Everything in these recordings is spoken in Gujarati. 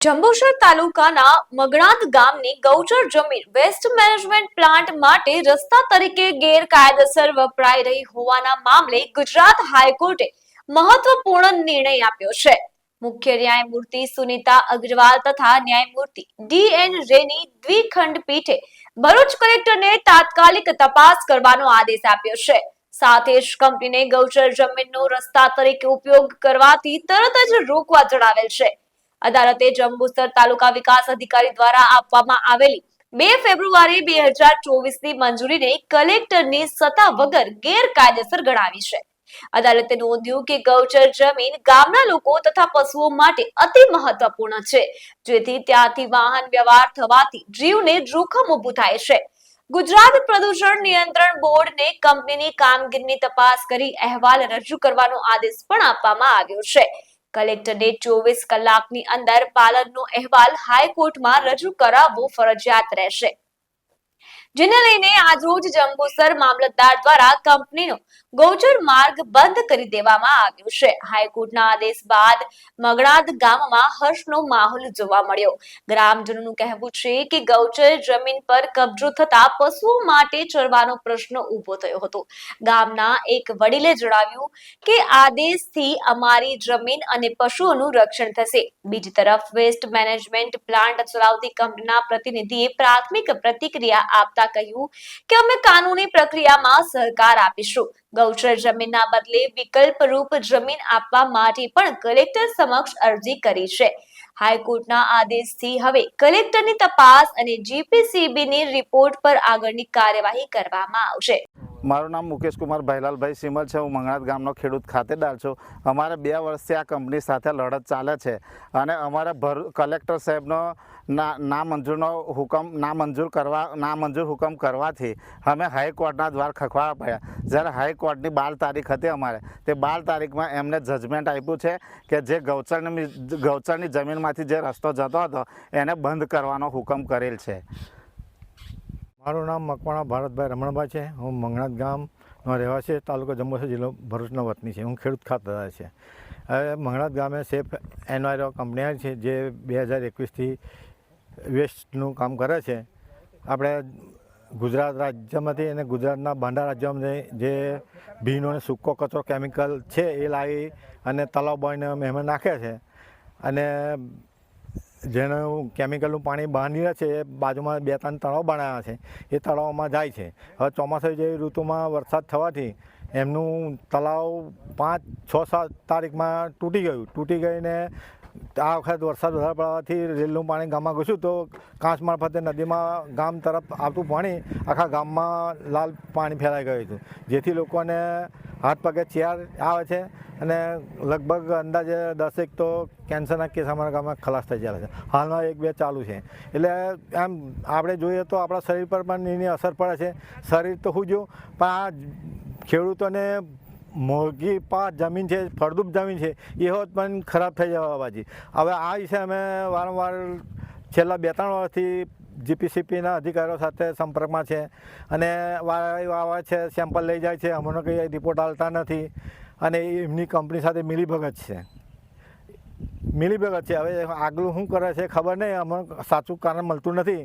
જંબુસર તાલુકાના મગણાદ ગામની ગૌચર જમીન વેસ્ટ મેનેજમેન્ટ પ્લાન્ટ માટે રસ્તા તરીકે ગેરકાયદેસર વપરાઈ રહી હોવાના મામલે ગુજરાત હાઈકોર્ટે મહત્વપૂર્ણ નિર્ણય આપ્યો છે। મુખ્ય ન્યાયમૂર્તિ સુનીતા અગ્રવાલ તથા ન્યાયમૂર્તિ ડી.એન. રેની દ્વિખંડપીઠે ભરૂચ કલેક્ટરને તાત્કાલિક તપાસ કરવાનો આદેશ આપ્યો છે। સાથે જ કંપનીને ગૌચર જમીનનો રસ્તા તરીકે ઉપયોગ કરવાથી તરત જ રોકવા જણાવેલ છે। અદાલતે જંબુસર તાલુકા વિકાસ અધિકારી દ્વારા આપવામાં આવેલી 2 ફેબ્રુઆરી 2024ની મંજૂરીને કલેક્ટરની સત્તા વગર ગેરકાયદેસર ગણાવી છે। અદાલતે નોંધ્યું કે ગૌચર જમીન ગામના લોકો તથા પશુઓ માટે અતિ મહત્વપૂર્ણ છે, જેથી ત્યાંથી વાહન વ્યવહાર થવાથી જીવને જોખમ ઊભું થાય છે। ગુજરાત પ્રદૂષણ નિયંત્રણ બોર્ડને કંપનીની કામગીરીની તપાસ કરી અહેવાલ રજૂ કરવાનો આદેશ પણ આપવામાં આવ્યો છે। કલેક્ટરને 24 કલાકની અંદર પાલનનો અહેવાલ હાઈકોર્ટમાં રજૂ કરાવવો ફરજિયાત રહેશે, જેને લઈને આજરોજ જંબુસર મામલતદાર દ્વારા કંપનીનો ગૌચર માર્ગ બંધ કરી દેવામાં આવ્યો છે। હાઈકોર્ટના આદેશ બાદ મગણાદ ગામમાં હર્ષનો માહોલ જોવા મળ્યો। ગ્રામજનોનું કહેવું છે કે ગૌચર જમીન પર કબજો થતા પશુઓ માટે ચરવાનો પ્રશ્ન ઊભો થયો હતો। ગામના એક વડીલે જણાવ્યું કે આદેશથી અમારી જમીન અને પશુઓનું રક્ષણ થશે। બીજી તરફ વેસ્ટ મેનેજમેન્ટ પ્લાન્ટ ચલાવતી કંપનીના પ્રતિનિધિએ પ્રાથમિક પ્રતિક્રિયા આપતા કહ્યું કે અમે કાનૂની પ્રક્રિયામાં સહકાર આપીશું। ગૌચર જમીનના બદલે વિકલ્પ રૂપ જમીન આપવા માટે પણ કલેક્ટર સમક્ષ અરજી કરી છે। હાઈકોર્ટના આદેશથી હવે કલેક્ટરની તપાસ અને જીપીસીબીની રિપોર્ટ પર આગળની કાર્યવાહી કરવામાં આવશે। મારું નામ મુકેશ કુમાર ભાઈલાલભાઈ સિમલ છે। હું મંગણાદ ગામનો ખેડૂત ખાતેદાર છું। અમારે 2 વર્ષથી આ કંપની સાથે લડત ચાલે છે અને અમારે કલેક્ટર સાહેબનો નામંજૂર હુકમ કરવાથી અમે હાઈકોર્ટના દ્વાર ખખવાડવા પડ્યા। જ્યારે હાઈકોર્ટની 12 તારીખ હતી અમારે, તે 12 તારીખમાં એમને જજમેન્ટ આપ્યું છે કે જે ગૌચરની જમીનમાંથી જે રસ્તો જતો હતો એને બંધ કરવાનો હુકમ કરેલ છે। મારું નામ મકવાણા ભારતભાઈ રમણભાઈ છે। હું મંગણાદ ગામનો રહેવાસી, તાલુકો જંબુસર, જિલ્લો ભરૂચનો વતની છે। હું ખેડૂત ખાતેદાર છે। હવે મંગણાદ ગામે સેફ એન્વાયરો કંપની આવી છે, જે 2021થી વેસ્ટનું કામ કરે છે। આપણે ગુજરાત રાજ્યમાંથી અને ગુજરાતના બાંડા રાજ્યમાં જે ભીનો અને સૂકો કચરો કેમિકલ છે એ લાવી અને તલાવ બાંધીને એમાં નાખે છે અને જેનું કેમિકલનું પાણી બહાર નીકળે છે એ બાજુમાં 2-3 તળાવ બનાવ્યા છે, એ તળાવમાં જાય છે। હવે ચોમાસા જેવી ઋતુમાં વરસાદ થવાથી એમનું તળાવ 5, 6, 7 તારીખમાં તૂટી ગઈને આ વખત વરસાદ વધારે પડવાથી રેલનું પાણી ગામમાં ઘૂસ્યું તો કાંચ મારફતે નદીમાં ગામ તરફ આવતું પાણી આખા ગામમાં લાલ પાણી ફેલાઈ ગયું હતું, જેથી લોકોને હાથ પગે ચેર આવે છે અને લગભગ અંદાજે 10 તો કેન્સરના કેસ અમારા ગામમાં ખલાસ થઈ ગયા છે। હાલમાં 1-2 ચાલુ છે। એટલે આમ આપણે જોઈએ તો આપણા શરીર પર પણ એની અસર પડે છે। શરીર તો શું જો, પણ આ ખેડૂતોને મોંઘી પાક જમીન છે, ફળદ્રુપ જમીન છે, એ હોત પણ ખરાબ થઈ જવા બાજી। હવે આ વિશે અમે વારંવાર છેલ્લા 2-3 વર્ષથી જીપીસીબીના અધિકારીઓ સાથે સંપર્કમાં છે અને આવે છે, સેમ્પલ લઈ જાય છે, અમને કંઈ રિપોર્ટ આવતા નથી અને એમની કંપની સાથે મિલીભગત છે। હવે આગલું શું કરે છે ખબર નહીં, અમને સાચું કારણ મળતું નથી।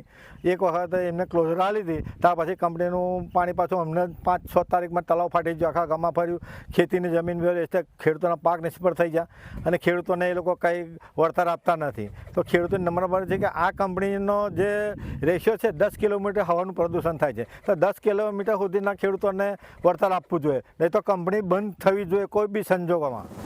એક વખત એમને ક્લોઝર આપી હતી, ત્યાર પછી કંપનીનું પાણી પાછું અમને 5-6 તારીખમાં તલાવ ફાટી ગયો, આખા ગામમાં ફર્યું, ખેતીની જમીન એટલે ખેડૂતોના પાક નિષ્ફળ થઈ ગયા અને ખેડૂતોને એ લોકો કંઈ વળતર આપતા નથી। તો ખેડૂતોને નમ્ર પડે છે કે આ કંપનીનો જે રેશિયો છે 10 કિલોમીટર હવાનું પ્રદૂષણ થાય છે, તો 10 કિલોમીટર સુધીના ખેડૂતોને વળતર આપવું જોઈએ, નહીં તો કંપની બંધ થવી જોઈએ કોઈ બી સંજોગોમાં।